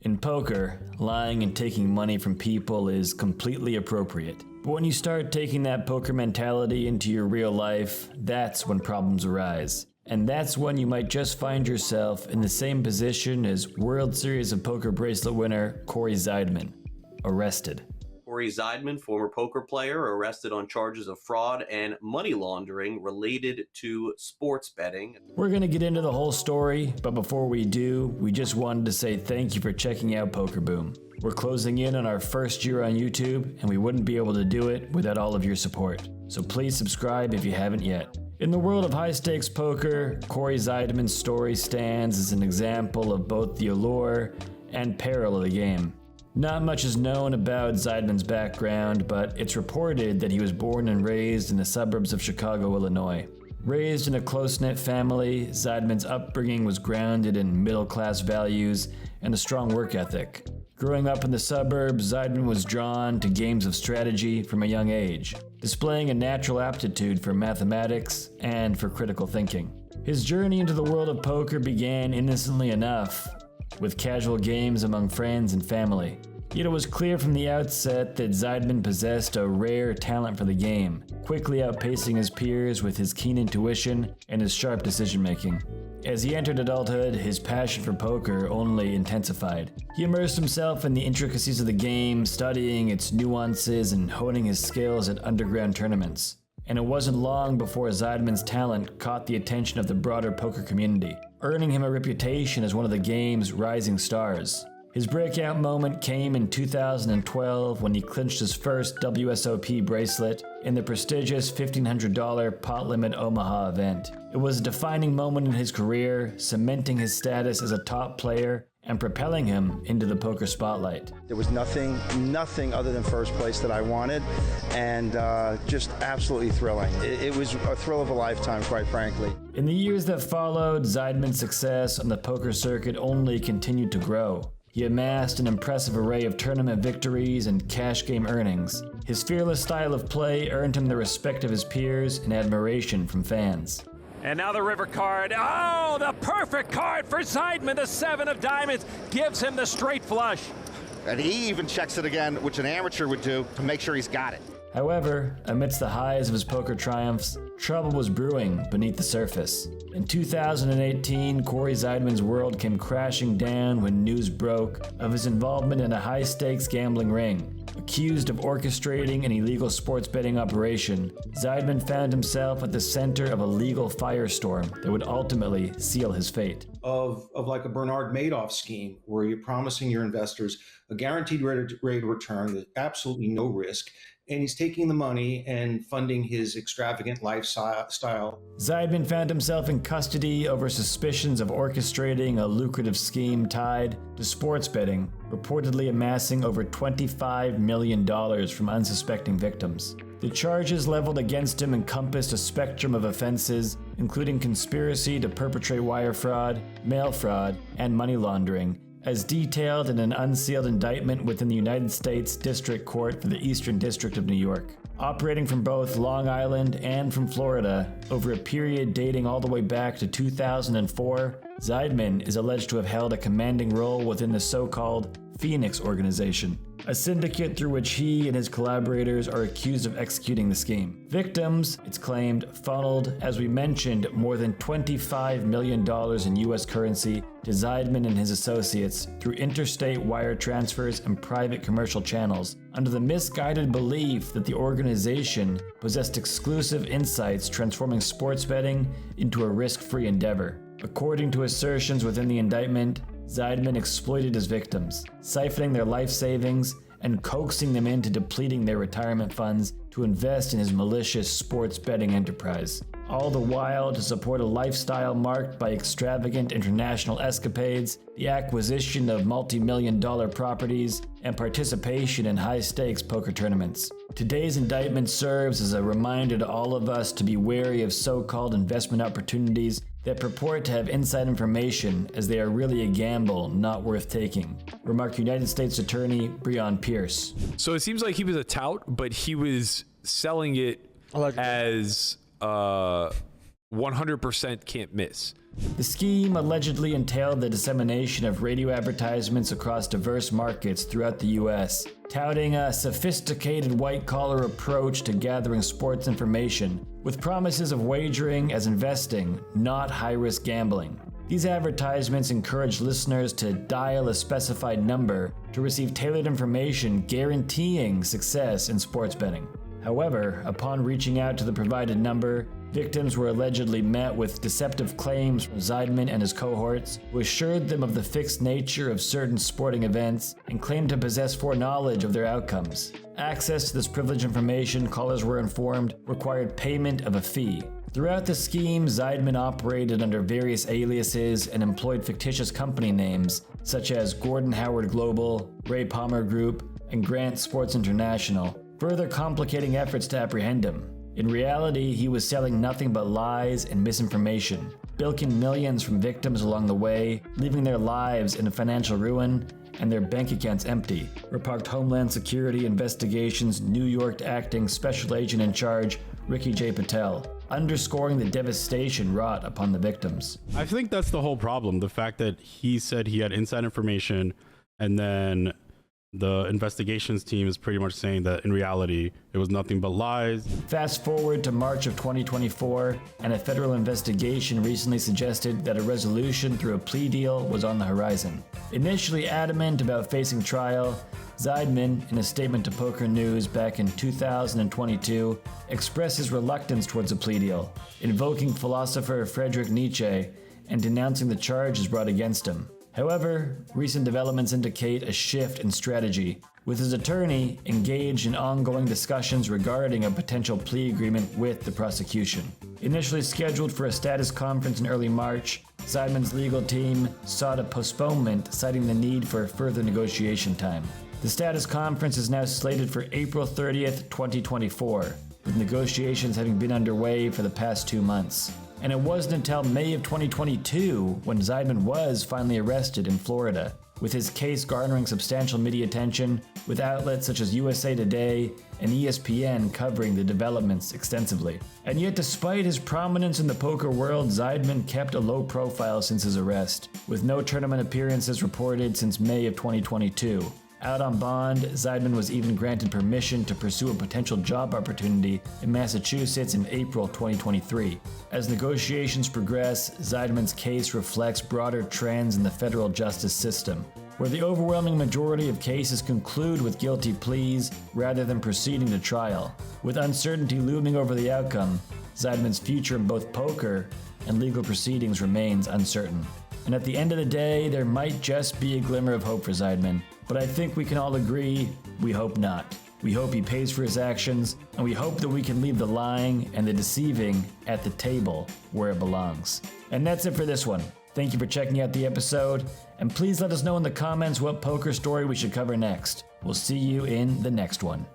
In poker, lying and taking money from people is completely appropriate. But when you start taking that poker mentality into your real life, that's when problems arise. And that's when you might just find yourself in the same position as World Series of Poker bracelet winner Cory Zeidman, arrested. Cory Zeidman, former poker player, arrested on charges of fraud and money laundering related to sports betting. We're going to get into the whole story, but before we do, we just wanted to say thank you for checking out Poker Boom. We're closing in on our first year on YouTube, and we wouldn't be able to do it without all of your support. So please subscribe if you haven't yet. In the world of high-stakes poker, Cory Zeidman's story stands as an example of both the allure and peril of the game. Not much is known about Zeidman's background, but it's reported that he was born and raised in the suburbs of Chicago, Illinois. Raised in a close-knit family, Zeidman's upbringing was grounded in middle-class values and a strong work ethic. Growing up in the suburbs, Zeidman was drawn to games of strategy from a young age, displaying a natural aptitude for mathematics and for critical thinking. His journey into the world of poker began innocently enough, with casual games among friends and family. Yet it was clear from the outset that Zeidman possessed a rare talent for the game, quickly outpacing his peers with his keen intuition and his sharp decision-making. As he entered adulthood, his passion for poker only intensified. He immersed himself in the intricacies of the game, studying its nuances and honing his skills at underground tournaments. And it wasn't long before Zeidman's talent caught the attention of the broader poker community, earning him a reputation as one of the game's rising stars. His breakout moment came in 2012 when he clinched his first WSOP bracelet in the prestigious $1,500 pot limit Omaha event. It was a defining moment in his career, cementing his status as a top player and propelling him into the poker spotlight. There was nothing other than first place that I wanted, and just absolutely thrilling. It was a thrill of a lifetime, quite frankly. In the years that followed, Zeidman's success on the poker circuit only continued to grow. He amassed an impressive array of tournament victories and cash game earnings. His fearless style of play earned him the respect of his peers and admiration from fans. And now the river card. Oh, the perfect card for Zeidman. The 7 of diamonds gives him the straight flush. And he even checks it again, which an amateur would do, to make sure he's got it. However, amidst the highs of his poker triumphs, trouble was brewing beneath the surface. In 2018, Cory Zeidman's world came crashing down when news broke of his involvement in a high-stakes gambling ring. Accused of orchestrating an illegal sports betting operation, Zeidman found himself at the center of a legal firestorm that would ultimately seal his fate. Of like a Bernard Madoff scheme, where you're promising your investors a guaranteed rate of return with absolutely no risk, and he's taking the money and funding his extravagant lifestyle. Zeidman found himself in custody over suspicions of orchestrating a lucrative scheme tied to sports betting, reportedly amassing over $25 million from unsuspecting victims. The charges leveled against him encompassed a spectrum of offenses, including conspiracy to perpetrate wire fraud, mail fraud, and money laundering, as detailed in an unsealed indictment within the United States District Court for the Eastern District of New York. Operating from both Long Island and from Florida, over a period dating all the way back to 2004, Zeidman is alleged to have held a commanding role within the so-called Phoenix organization, a syndicate through which he and his collaborators are accused of executing the scheme. Victims, it's claimed, funneled, as we mentioned, more than $25 million in U.S. currency to Zeidman and his associates through interstate wire transfers and private commercial channels, under the misguided belief that the organization possessed exclusive insights transforming sports betting into a risk-free endeavor. According to assertions within the indictment, Zeidman exploited his victims, siphoning their life savings and coaxing them into depleting their retirement funds to invest in his malicious sports betting enterprise. All the while to support a lifestyle marked by extravagant international escapades, the acquisition of multi-million-dollar properties, and participation in high-stakes poker tournaments. Today's indictment serves as a reminder to all of us to be wary of so-called investment opportunities that purport to have inside information, as they are really a gamble not worth taking, remarked United States Attorney Breon Pierce. So it seems like he was a tout, but he was selling it as 100% can't miss. The scheme allegedly entailed the dissemination of radio advertisements across diverse markets throughout the U.S., touting a sophisticated white-collar approach to gathering sports information, with promises of wagering as investing, not high-risk gambling. These advertisements encourage listeners to dial a specified number to receive tailored information guaranteeing success in sports betting. However, upon reaching out to the provided number, victims were allegedly met with deceptive claims from Zeidman and his cohorts, who assured them of the fixed nature of certain sporting events and claimed to possess foreknowledge of their outcomes. Access to this privileged information, callers were informed, required payment of a fee. Throughout the scheme, Zeidman operated under various aliases and employed fictitious company names such as Gordon Howard Global, Ray Palmer Group, and Grant Sports International, further complicating efforts to apprehend him. In reality, he was selling nothing but lies and misinformation, bilking millions from victims along the way, leaving their lives in financial ruin and their bank accounts empty, remarked Homeland Security Investigations New York acting special agent in charge, Ricky J. Patel, underscoring the devastation wrought upon the victims. I think that's the whole problem. The fact that he said he had inside information and then the investigations team is pretty much saying that in reality, it was nothing but lies. Fast forward to March of 2024, and a federal investigation recently suggested that a resolution through a plea deal was on the horizon. Initially adamant about facing trial, Zeidman, in a statement to Poker News back in 2022, expressed his reluctance towards a plea deal, invoking philosopher Friedrich Nietzsche and denouncing the charges brought against him. However, recent developments indicate a shift in strategy, with his attorney engaged in ongoing discussions regarding a potential plea agreement with the prosecution. Initially scheduled for a status conference in early March, Zeidman's legal team sought a postponement, citing the need for further negotiation time. The status conference is now slated for April 30th, 2024, with negotiations having been underway for the past 2 months. And it wasn't until May of 2022 when Zeidman was finally arrested in Florida, with his case garnering substantial media attention, with outlets such as USA Today and ESPN covering the developments extensively. And yet, despite his prominence in the poker world, Zeidman kept a low profile since his arrest, with no tournament appearances reported since May of 2022. Out on bond, Zeidman was even granted permission to pursue a potential job opportunity in Massachusetts in April 2023. As negotiations progress, Zeidman's case reflects broader trends in the federal justice system, where the overwhelming majority of cases conclude with guilty pleas rather than proceeding to trial. With uncertainty looming over the outcome, Zeidman's future in both poker and legal proceedings remains uncertain. And at the end of the day, there might just be a glimmer of hope for Zeidman, but I think we can all agree, we hope not. We hope he pays for his actions, and we hope that we can leave the lying and the deceiving at the table where it belongs. And that's it for this one. Thank you for checking out the episode, and please let us know in the comments what poker story we should cover next. We'll see you in the next one.